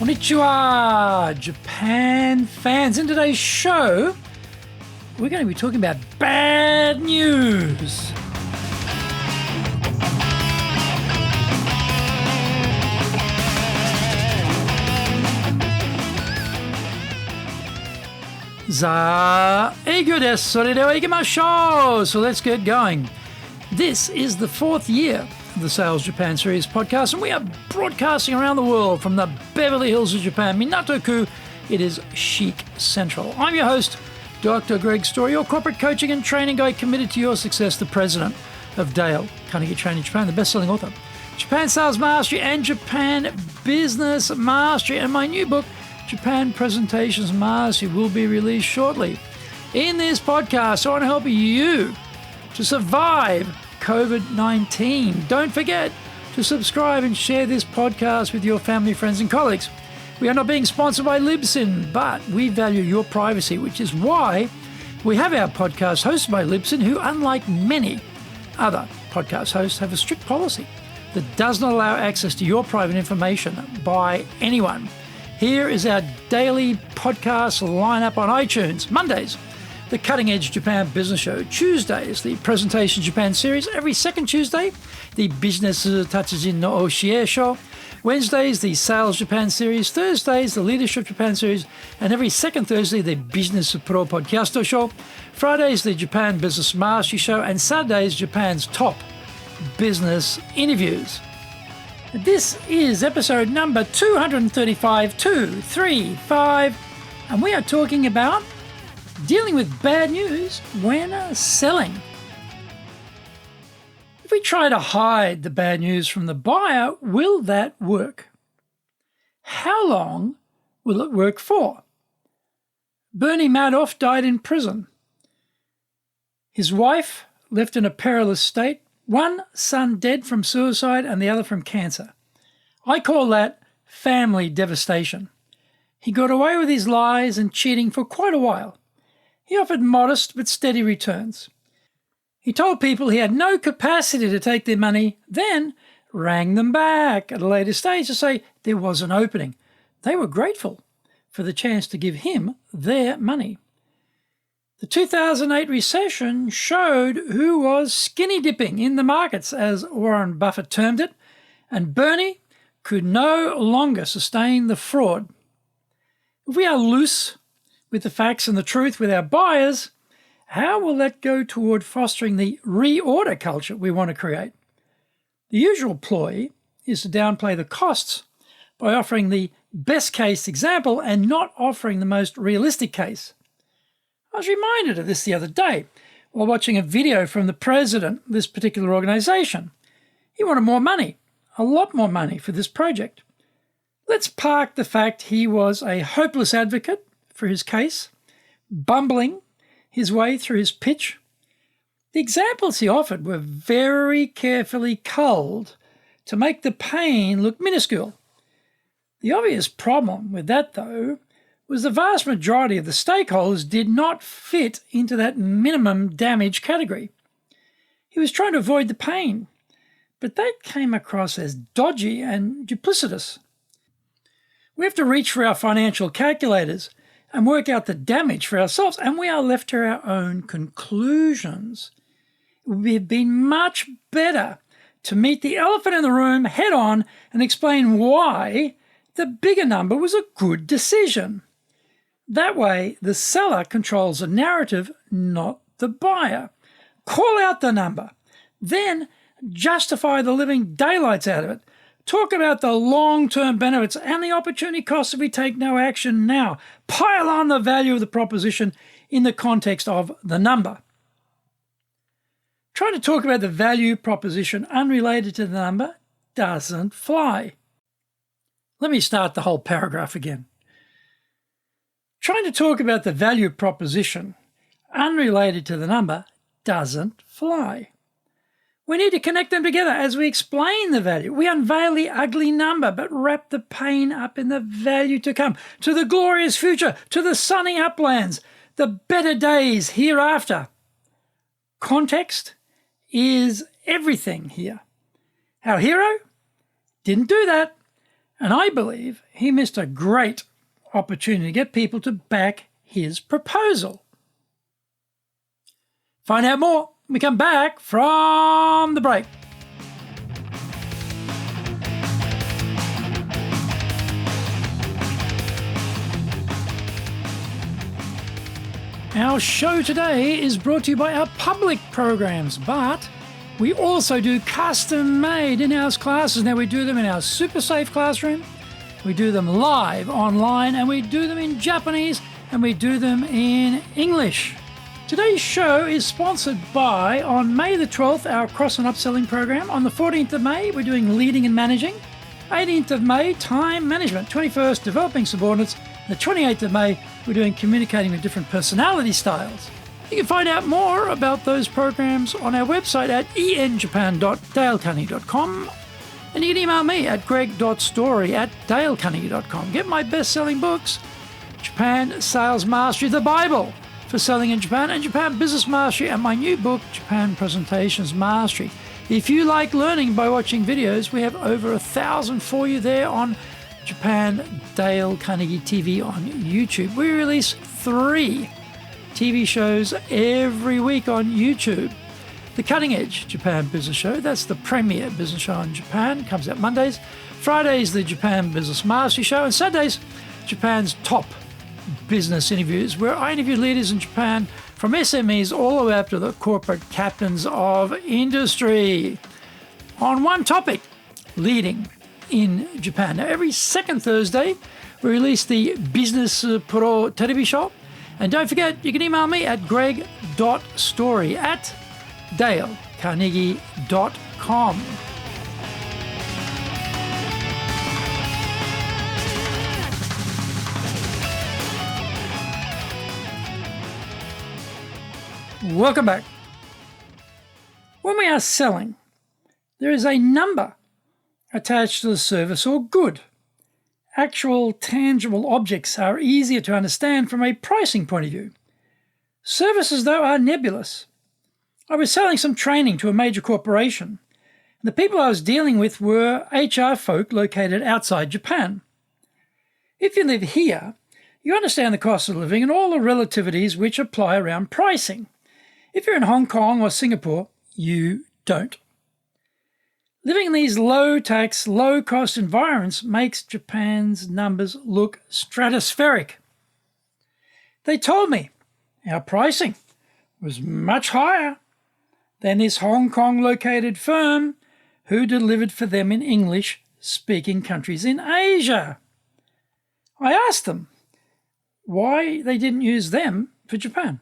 Konnichiwa, Japan fans. In today's show, we're going to be talking about bad news. Eigo desu. それでは行きましょう. So let's get going. This is the 4th year of the Sales Japan Series podcast, and we are broadcasting around the world from the Beverly Hills of Japan, Minato-ku. It is Chic Central. I'm your host, Dr. Greg Story, your corporate coaching and training guide committed to your success, the president of Dale Carnegie Training Japan, the best-selling author, Japan Sales Mastery and Japan Business Mastery, and my new book, Japan Presentations Mastery, will be released shortly. In this podcast, I want to help you to survive COVID-19. Don't forget to subscribe and share this podcast with your family, friends, and colleagues. We are not being sponsored by Libsyn, but we value your privacy, which is why we have our podcast hosted by Libsyn, who, unlike many other podcast hosts, have a strict policy that does not allow access to your private information by anyone. Here is our daily podcast lineup on iTunes. Mondays, the Cutting Edge Japan Business Show. Tuesdays, the Presentation Japan Series. Every second Tuesday, the Business Tatsujin no Oshie Show. Wednesdays, the Sales Japan Series. Thursdays, the Leadership Japan Series. And every second Thursday, the Business Pro Podcast Show. Fridays, the Japan Business Mastery Show. And Saturdays, Japan's top business interviews. This is episode number 235, and we are talking about dealing with bad news when selling. If we try to hide the bad news from the buyer, will that work? How long will it work for? Bernie Madoff died in prison. His wife left in a perilous state, one son dead from suicide and the other from cancer. I call that family devastation. He got away with his lies and cheating for quite a while. He offered modest but steady returns. He told people he had no capacity to take their money, then rang them back at a later stage to say there was an opening. They were grateful for the chance to give him their money. The 2008 recession showed who was skinny dipping in the markets, as Warren Buffett termed it, and Bernie could no longer sustain the fraud. If we are loose with the facts and the truth with our buyers, how will that go toward fostering the reorder culture we want to create? The usual ploy is to downplay the costs by offering the best case example and not offering the most realistic case. I was reminded of this the other day while watching a video from the president of this particular organization. He wanted more money, a lot more money for this project. Let's park the fact he was a hopeless advocate for his case, bumbling his way through his pitch. The examples he offered were very carefully culled to make the pain look minuscule. The obvious problem with that, though, was the vast majority of the stakeholders did not fit into that minimum damage category. He was trying to avoid the pain, but that came across as dodgy and duplicitous. We have to reach for our financial calculators and work out the damage for ourselves, and we are left to our own conclusions. It would have been much better to meet the elephant in the room head on and explain why the bigger number was a good decision. That way, the seller controls the narrative, not the buyer. Call out the number, then justify the living daylights out of it. Talk about the long-term benefits and the opportunity costs if we take no action now. Pile on the value of the proposition in the context of the number. Trying to talk about the value proposition unrelated to the number doesn't fly. Let me start the whole paragraph again. Trying to talk about the value proposition unrelated to the number doesn't fly. We need to connect them together as we explain the value. We unveil the ugly number, but wrap the pain up in the value to come, to the glorious future, to the sunny uplands, the better days hereafter. Context is everything here. Our hero didn't do that. And I believe he missed a great opportunity to get people to back his proposal. Find out more when we come back from the break. Our show today is brought to you by our public programs, but we also do custom-made in-house classes. Now, we do them in our super safe classroom, we do them live online, and we do them in Japanese, and we do them in English. Today's show is sponsored by, on May the 12th, our cross and upselling program. On the 14th of May, we're doing leading and managing. 18th of May, time management. 21st, developing subordinates. The 28th of May, we're doing communicating with different personality styles. You can find out more about those programs on our website at enjapan.dalecarnegie.com, and you can email me at greg.story@dalecarnegie.com. Get my best-selling books, Japan Sales Mastery, the Bible for selling in Japan, and Japan Business Mastery, and my new book, Japan Presentations Mastery. If you like learning by watching videos, we have over 1,000 for you there on Japan Dale Carnegie TV on YouTube. We release 3 TV shows every week on YouTube. The Cutting Edge Japan Business Show, that's the premier business show in Japan, comes out Mondays. Fridays, the Japan Business Mastery Show, and Saturdays, Japan's top business interviews, where I interview leaders in Japan from SMEs all the way up to the corporate captains of industry on one topic, leading in Japan. Now, every second Thursday, we release the Business Pro Television Show. And don't forget, you can email me at greg.story@dalecarnegie.com. Welcome back. When we are selling, there is a number attached to the service or good. Actual tangible objects are easier to understand from a pricing point of view. Services, though, are nebulous. I was selling some training to a major corporation. The people I was dealing with were HR folk located outside Japan. If you live here, you understand the cost of living and all the relativities which apply around pricing. If you're in Hong Kong or Singapore, you don't. Living in these low-tax, low-cost environments makes Japan's numbers look stratospheric. They told me our pricing was much higher than this Hong Kong-located firm who delivered for them in English-speaking countries in Asia. I asked them why they didn't use them for Japan.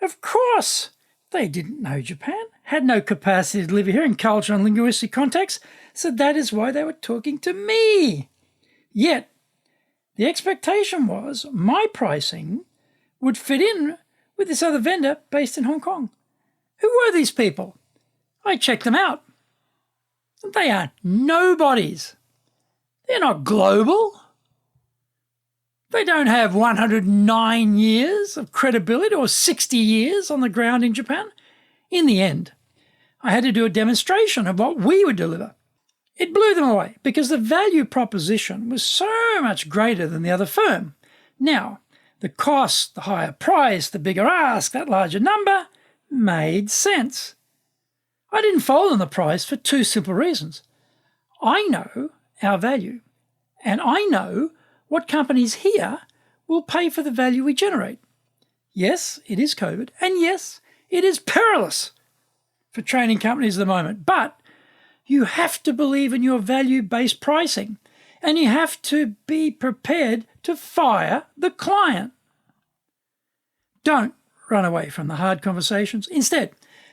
Of course, they didn't know Japan, had no capacity to live here in cultural and linguistic context, so that is why they were talking to me. Yet, the expectation was my pricing would fit in with this other vendor based in Hong Kong. Who were these people? I checked them out. They are nobodies. They're not global. They don't have 109 years of credibility or 60 years on the ground in Japan. In the end, I had to do a demonstration of what we would deliver. It blew them away because the value proposition was so much greater than the other firm. Now, the cost, the higher price, the bigger ask, that larger number made sense. I didn't fold on the price for 2 simple reasons. I know our value, and I know what companies here will pay for the value we generate. Yes, it is COVID, and yes, it is perilous for training companies at the moment, but you have to believe in your value-based pricing, and you have to be prepared to fire the client. Don't run away from the hard conversations. Instead,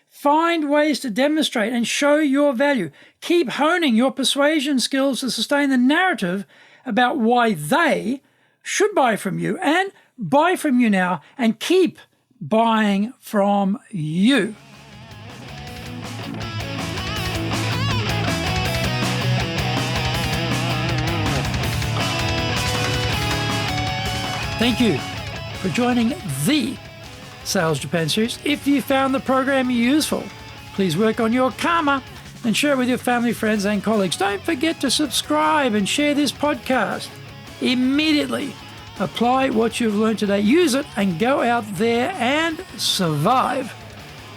find ways to demonstrate and show your value. Keep honing your persuasion skills to sustain the narrative about why they should buy from you, and buy from you now, and keep buying from you. Thank you for joining the Sales Japan series. If you found the program useful, please work on your karma and share it with your family, friends, and colleagues. Don't forget to subscribe and share this podcast. Immediately apply what you've learned today. Use it and go out there and survive.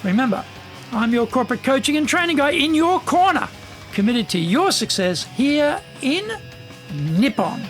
Remember, I'm your corporate coaching and training guy in your corner, committed to your success here in Nippon.